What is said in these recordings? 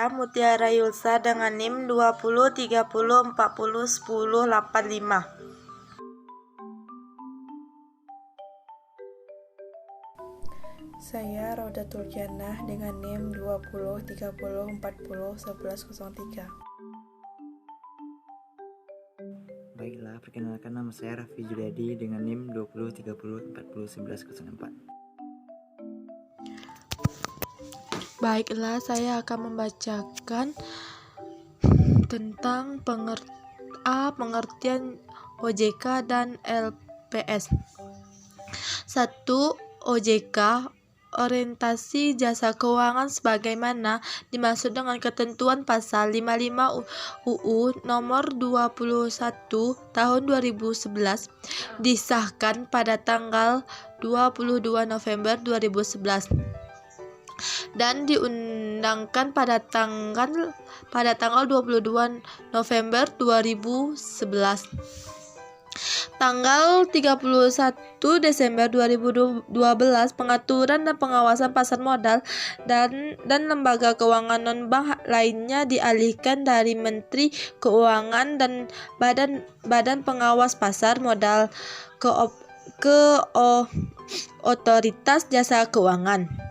Saya Mutiara Yulsa dengan NIM 20 30 40 10 85. Saya Raudatul Jannah dengan NIM 20 30 40 1103. Baiklah, perkenalkan nama saya Raffi Juliadi dengan NIM 20 30 40 1104. Baiklah, saya akan membacakan tentang pengertian OJK dan LPS. 1. OJK, orientasi jasa keuangan sebagaimana dimaksud dengan ketentuan pasal 55 UU nomor 21 tahun 2011 disahkan pada tanggal 22 November 2011 dan diundangkan pada tanggal 22 November 2011. Tanggal 31 Desember 2012, pengaturan dan pengawasan pasar modal dan lembaga keuangan non-bank lainnya dialihkan dari Menteri Keuangan dan Badan Pengawas Pasar Modal ke Otoritas Jasa Keuangan.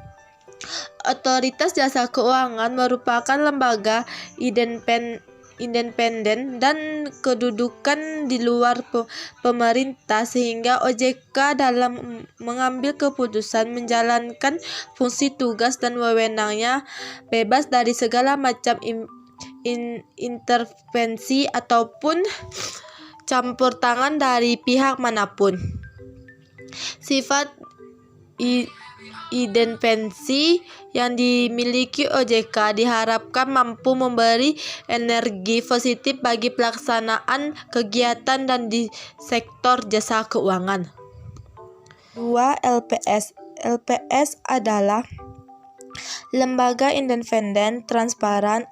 Otoritas Jasa Keuangan merupakan lembaga independen dan kedudukan di luar pemerintah, sehingga OJK dalam mengambil keputusan menjalankan fungsi, tugas, dan wewenangnya bebas dari segala macam intervensi ataupun campur tangan dari pihak manapun. Sifat independensi yang dimiliki OJK diharapkan mampu memberi energi positif bagi pelaksanaan kegiatan dan di sektor jasa keuangan. 2. LPS. LPS adalah lembaga independen, transparan,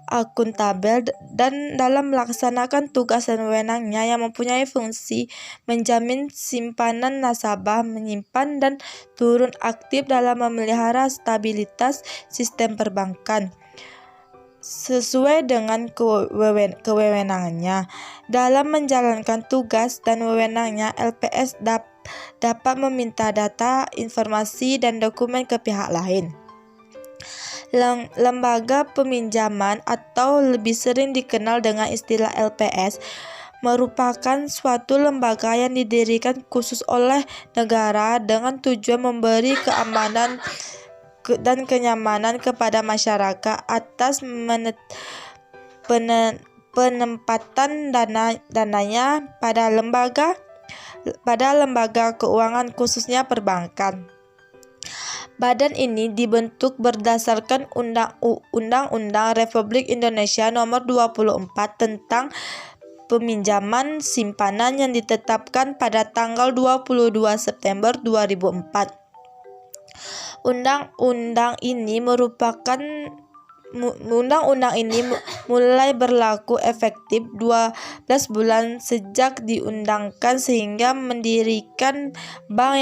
akuntabel, dan dalam melaksanakan tugas dan wewenangnya yang mempunyai fungsi menjamin simpanan nasabah menyimpan dan turun aktif dalam memelihara stabilitas sistem perbankan sesuai dengan kewenangannya. Dalam menjalankan tugas dan wewenangnya, LPS dapat meminta data, informasi, dan dokumen ke pihak lain. Lembaga peminjaman atau lebih sering dikenal dengan istilah LPS merupakan suatu lembaga yang didirikan khusus oleh negara dengan tujuan memberi keamanan dan kenyamanan kepada masyarakat atas penempatan dananya pada lembaga keuangan, khususnya perbankan. Badan ini dibentuk berdasarkan Undang-Undang Republik Indonesia Nomor 24 tentang Peminjaman Simpanan yang ditetapkan pada tanggal 22 September 2004. Undang-undang ini mulai berlaku efektif 12 bulan sejak diundangkan, sehingga mendirikan bank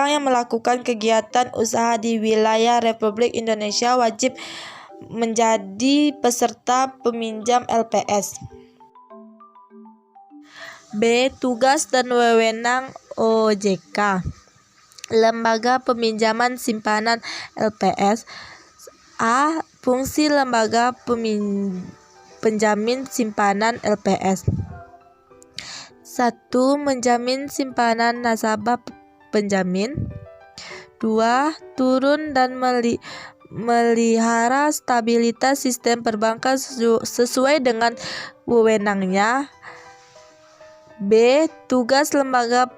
yang melakukan kegiatan usaha di wilayah Republik Indonesia wajib menjadi peserta peminjam LPS. B. Tugas dan wewenang OJK. Lembaga Peminjaman Simpanan LPS. A. Fungsi lembaga penjamin simpanan LPS. 1. Menjamin simpanan nasabah penjamin. 2. Turun dan melihara stabilitas sistem perbankan sesuai dengan wewenangnya. B. Tugas lembaga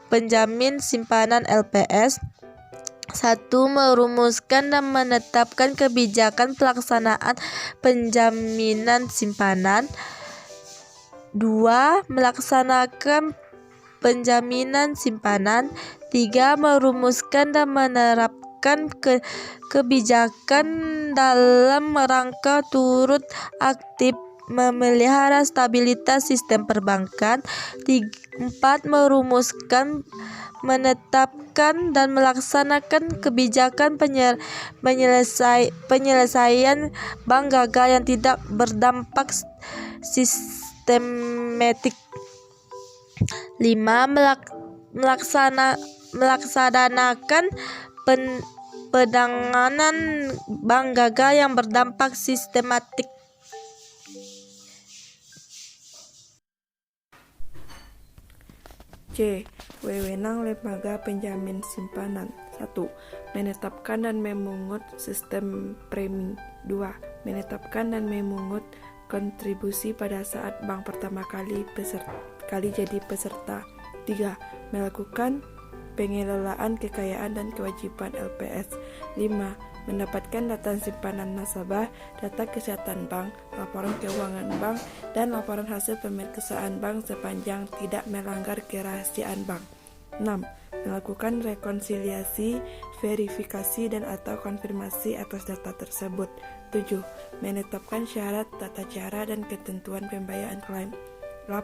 penjamin simpanan LPS. 1. Merumuskan dan menetapkan kebijakan pelaksanaan penjaminan simpanan. 2. Melaksanakan penjaminan simpanan. 3. Merumuskan dan menerapkan kebijakan dalam rangka turut aktif memelihara stabilitas sistem perbankan. 4. Merumuskan, menetapkan, dan melaksanakan kebijakan penyelesaian bank gagal yang tidak berdampak sistematik. 5. Melaksanakan penanganan bank gagal yang berdampak sistematik. C. Wewenang lembaga penjamin simpanan. 1. Menetapkan dan memungut sistem premi. 2. Menetapkan dan memungut kontribusi pada saat bank pertama kali jadi peserta. 3. Melakukan pengelolaan kekayaan dan kewajiban LPS. 5. Mendapatkan data simpanan nasabah, data kesehatan bank, laporan keuangan bank, dan laporan hasil pemeriksaan bank sepanjang tidak melanggar kerahasiaan bank. 6. Melakukan rekonsiliasi, verifikasi, dan atau konfirmasi atas data tersebut. 7. Menetapkan syarat, tata cara, dan ketentuan pembayaran klaim. 8.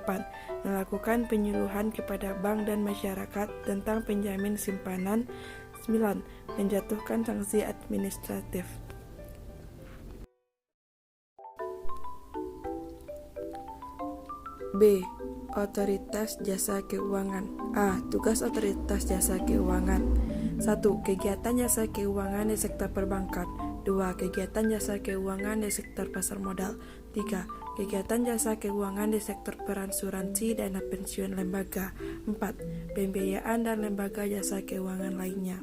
Melakukan penyuluhan kepada bank dan masyarakat tentang penjamin simpanan. 9. Menjatuhkan sanksi administratif. B. Otoritas Jasa Keuangan. A. Tugas Otoritas Jasa Keuangan. 1. Kegiatan jasa keuangan di sektor perbankan. 2. Kegiatan jasa keuangan di sektor pasar modal. 3. Kegiatan jasa keuangan di sektor peransuransi dana pensiun lembaga. 4. Pembiayaan dan lembaga jasa keuangan lainnya.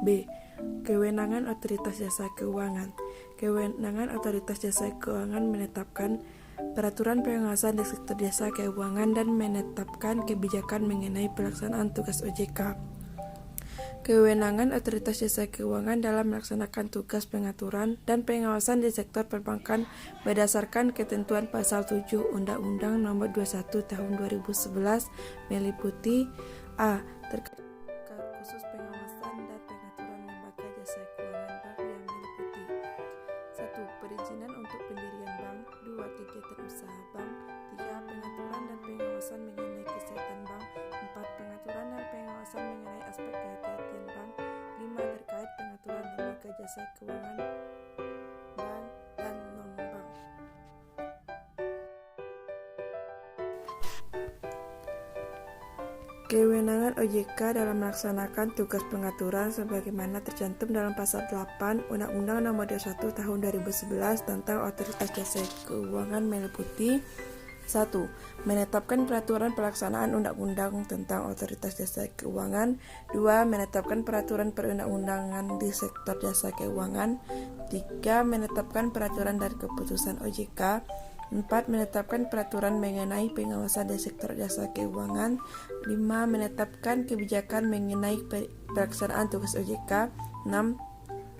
B. Kewenangan Otoritas Jasa Keuangan. Kewenangan Otoritas Jasa Keuangan menetapkan peraturan pengawasan di sektor jasa keuangan dan menetapkan kebijakan mengenai pelaksanaan tugas OJK. Kewenangan Otoritas Jasa Keuangan dalam melaksanakan tugas pengaturan dan pengawasan di sektor perbankan berdasarkan ketentuan pasal 7 Undang-Undang Nomor 21 Tahun 2011 meliputi A. Terkait khusus pengawasan dan pengaturan lembaga jasa keuangan bank yang meliputi 1. Perizinan untuk pendirian bank. 2. Kegiatan usaha bank. 3. Pengaturan dan pengawasan mengenai kesehatan bank. 4. Pengaturan dan pengawasan mengenai aspek kehati-hatian bank. 5. Terkait pengaturan lembaga jasa keuangan bank dan non-bank. Kewenangan OJK dalam melaksanakan tugas pengaturan sebagaimana tercantum dalam pasal 8 Undang-Undang Nomor 21 Tahun 2011 tentang Otoritas Jasa Keuangan meliputi 1. Menetapkan peraturan pelaksanaan undang-undang tentang Otoritas Jasa Keuangan. 2. Menetapkan peraturan perundang-undangan di sektor jasa keuangan. 3. Menetapkan peraturan dan keputusan OJK. 4. Menetapkan peraturan mengenai pengawasan di sektor jasa keuangan. 5. Menetapkan kebijakan mengenai pelaksanaan tugas OJK. 6.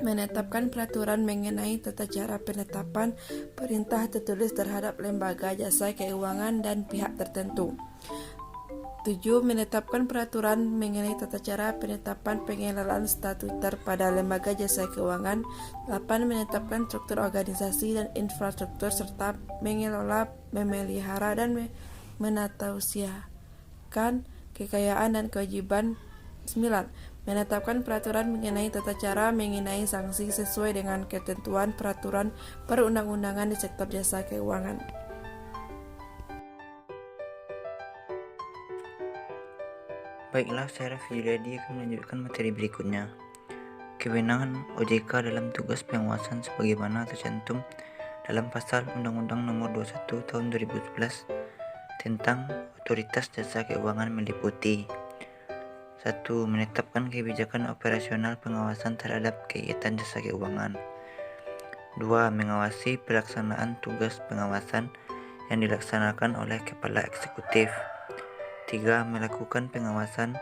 Menetapkan peraturan mengenai tata cara penetapan perintah tertulis terhadap lembaga jasa keuangan dan pihak tertentu. 7. Menetapkan peraturan mengenai tata cara penetapan pengelolaan statuter pada lembaga jasa keuangan. 8. Menetapkan struktur organisasi dan infrastruktur serta mengelola, memelihara, dan menatausiakan kekayaan dan kewajiban. 9. Menetapkan peraturan mengenai tata cara mengenai sanksi sesuai dengan ketentuan peraturan perundang-undangan di sektor jasa keuangan. Baiklah, saya Raffi Juliadi akan melanjutkan materi berikutnya. Kewenangan OJK dalam tugas pengawasan sebagaimana tercantum dalam pasal Undang-Undang Nomor 21 Tahun 2011 tentang Otoritas Jasa Keuangan meliputi 1. Menetapkan kebijakan operasional pengawasan terhadap kegiatan jasa keuangan. 2. Mengawasi pelaksanaan tugas pengawasan yang dilaksanakan oleh Kepala Eksekutif. 3. Melakukan pengawasan,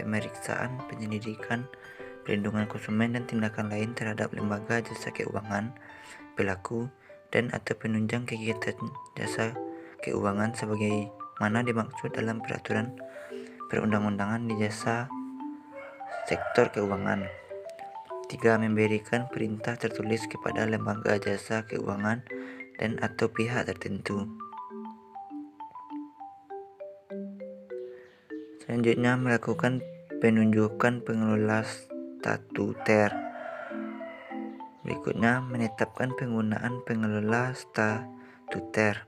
pemeriksaan, penyelidikan, perlindungan konsumen dan tindakan lain terhadap lembaga jasa keuangan, pelaku, dan atau penunjang kegiatan jasa keuangan sebagaimana dimaksud dalam peraturan perundang-undangan di jasa sektor keuangan. 3. Memberikan perintah tertulis kepada lembaga jasa keuangan dan atau pihak tertentu. Selanjutnya, melakukan penunjukan pengelola statuter. Berikutnya, menetapkan penggunaan pengelola statuter.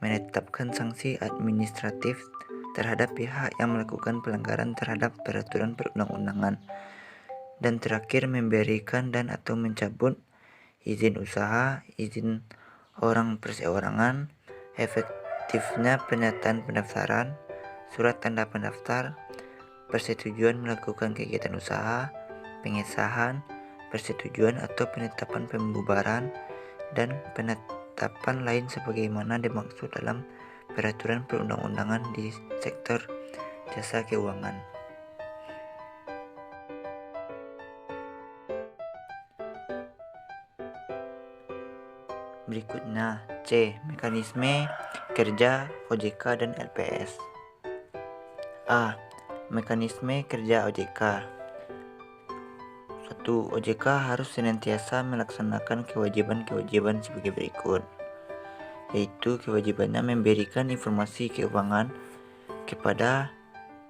Menetapkan sanksi administratif terhadap pihak yang melakukan pelanggaran terhadap peraturan perundang-undangan. Dan terakhir, memberikan dan atau mencabut izin usaha, izin orang perseorangan, efektifnya pernyataan pendaftaran, surat tanda pendaftar, persetujuan melakukan kegiatan usaha, pengesahan, persetujuan atau penetapan pembubaran, dan penetapan lain sebagaimana dimaksud dalam peraturan perundang-undangan di sektor jasa keuangan. Berikutnya, C. Mekanisme kerja OJK dan LPS. A. Mekanisme kerja OJK. 1. OJK harus senantiasa melaksanakan kewajiban-kewajiban sebagai berikut, yaitu kewajibannya memberikan informasi keuangan kepada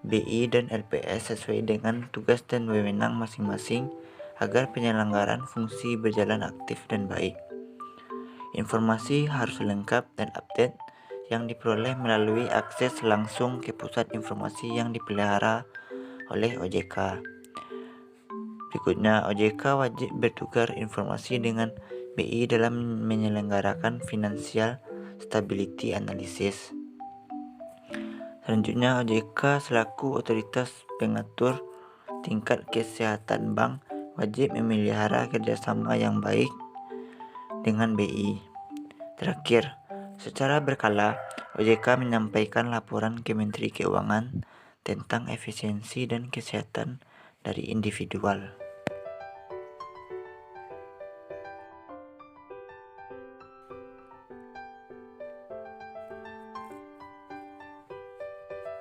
BI dan LPS sesuai dengan tugas dan wewenang masing-masing agar penyelenggaraan fungsi berjalan aktif dan baik. Informasi harus lengkap dan update yang diperoleh melalui akses langsung ke pusat informasi yang dipelihara oleh OJK. Berikutnya, OJK wajib bertukar informasi dengan BI dalam menyelenggarakan Financial Stability Analysis. Selanjutnya, OJK selaku otoritas pengatur tingkat kesehatan bank wajib memelihara kerjasama yang baik dengan BI. Terakhir, secara berkala, OJK menyampaikan laporan ke Menteri Keuangan tentang efisiensi dan kesehatan dari individual.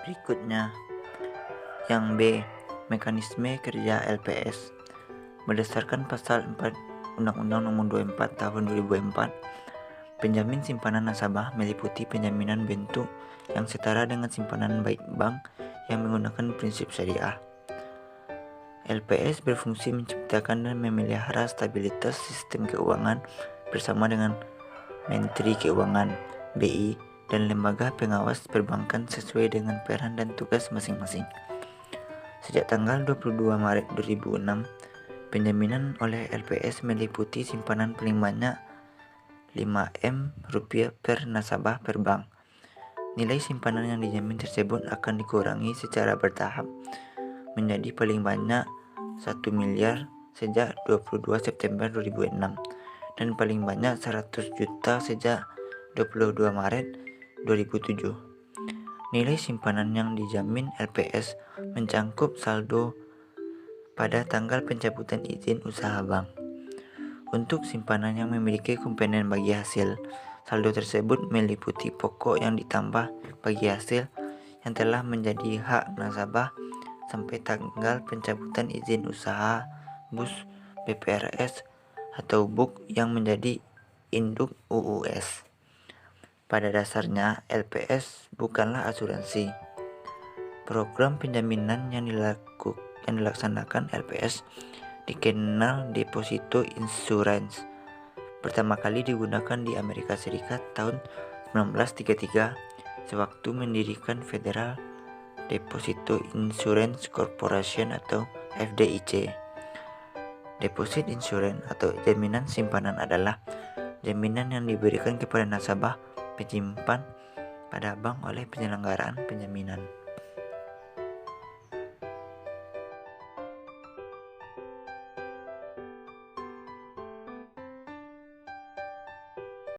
Berikutnya, yang B. Mekanisme kerja LPS. Berdasarkan pasal 4 Undang-Undang Nomor 24 Tahun 2004, penjamin simpanan nasabah meliputi penjaminan bentuk yang setara dengan simpanan baik bank yang menggunakan prinsip syariah. LPS berfungsi menciptakan dan memelihara stabilitas sistem keuangan bersama dengan Menteri Keuangan, BI, dan lembaga pengawas perbankan sesuai dengan peran dan tugas masing-masing. Sejak tanggal 22 Maret 2006, penjaminan oleh LPS meliputi simpanan paling banyak 5M rupiah per nasabah per bank. Nilai simpanan yang dijamin tersebut akan dikurangi secara bertahap menjadi paling banyak 1 miliar sejak 22 September 2006 dan paling banyak 100 juta sejak 22 Maret 2007. Nilai simpanan yang dijamin LPS mencangkup saldo pada tanggal pencabutan izin usaha bank. Untuk simpanan yang memiliki komponen bagi hasil, saldo tersebut meliputi pokok yang ditambah bagi hasil yang telah menjadi hak nasabah sampai tanggal pencabutan izin usaha BUS BPRS atau BUK yang menjadi induk UUS. Pada dasarnya, LPS bukanlah asuransi. Program penjaminan yang dilaksanakan LPS dikenal Deposito Insurance. Pertama kali digunakan di Amerika Serikat tahun 1933 sewaktu mendirikan Federal Deposito Insurance Corporation atau FDIC. Deposit insurance atau jaminan simpanan adalah jaminan yang diberikan kepada nasabah penyimpan pada bank oleh penyelenggaraan penjaminan.